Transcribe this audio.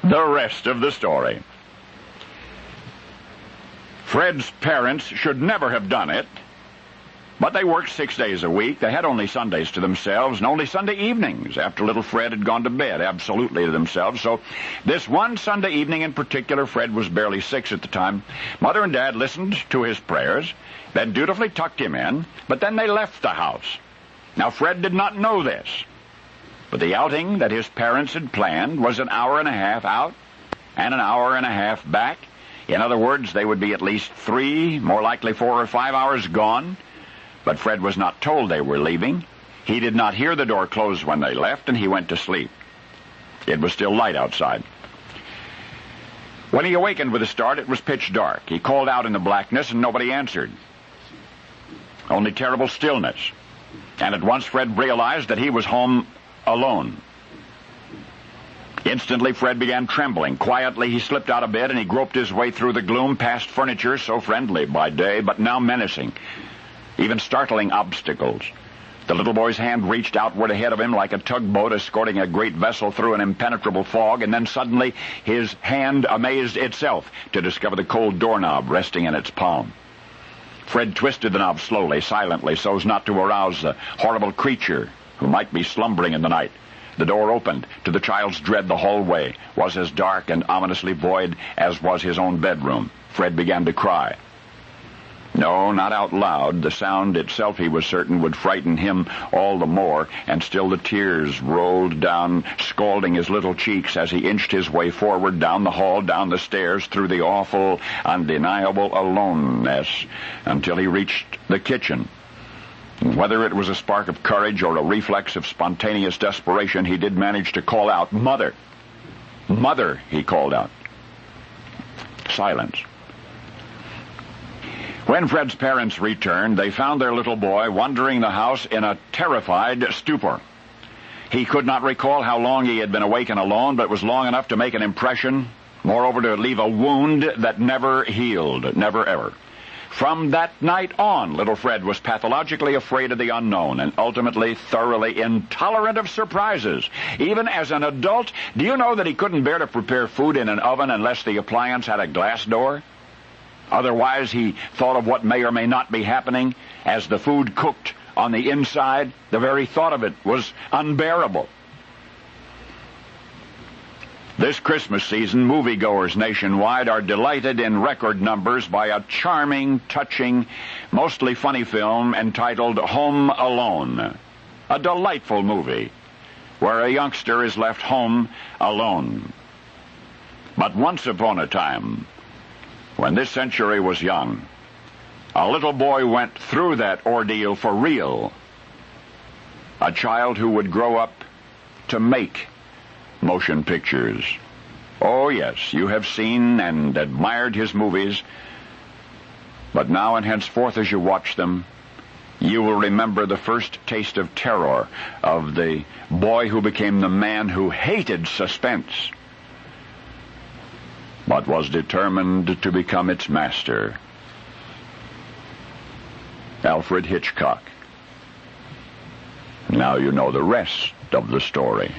the rest of the story. Fred's parents should never have done it, but they worked 6 days a week. They had only Sundays to themselves and only Sunday evenings after little Fred had gone to bed, absolutely to themselves. So this one Sunday evening in particular, Fred was barely 6 at the time. Mother and Dad listened to his prayers, then dutifully tucked him in, but then they left the house. Now, Fred did not know this, but the outing that his parents had planned was an hour and a half out and an hour and a half back. In other words, they would be at least 3, more likely 4 or 5 hours gone. But Fred was not told they were leaving. He did not hear the door close when they left, and he went to sleep. It was still light outside. When he awakened with a start, it was pitch dark. He called out in the blackness, and nobody answered. Only terrible stillness. And at once Fred realized that he was home alone. Instantly, Fred began trembling. Quietly, he slipped out of bed, and he groped his way through the gloom past furniture so friendly by day, but now menacing. Even startling obstacles. The little boy's hand reached outward ahead of him like a tugboat escorting a great vessel through an impenetrable fog, and then suddenly his hand amazed itself to discover the cold doorknob resting in its palm. Fred twisted the knob slowly, silently, so as not to arouse the horrible creature who might be slumbering in the night. The door opened. To the child's dread, the hallway was as dark and ominously void as was his own bedroom. Fred began to cry. No, not out loud. The sound itself, he was certain, would frighten him all the more, and still the tears rolled down, scalding his little cheeks as he inched his way forward down the hall, down the stairs, through the awful, undeniable aloneness, until he reached the kitchen. Whether it was a spark of courage or a reflex of spontaneous desperation, he did manage to call out, "Mother! Mother!" he called out. Silence. When Fred's parents returned, they found their little boy wandering the house in a terrified stupor. He could not recall how long he had been awake and alone, but it was long enough to make an impression, moreover to leave a wound that never healed, never ever. From that night on, little Fred was pathologically afraid of the unknown and ultimately thoroughly intolerant of surprises. Even as an adult, do you know that he couldn't bear to prepare food in an oven unless the appliance had a glass door? Otherwise, he thought of what may or may not be happening as the food cooked on the inside. The very thought of it was unbearable. This Christmas season, moviegoers nationwide are delighted in record numbers by a charming, touching, mostly funny film entitled Home Alone. A delightful movie where a youngster is left home alone. But once upon a time, when this century was young, a little boy went through that ordeal for real. A child who would grow up to make motion pictures. Oh, yes, you have seen and admired his movies, but now and henceforth as you watch them, you will remember the first taste of terror of the boy who became the man who hated suspense, but was determined to become its master. Alfred Hitchcock. Now you know the rest of the story.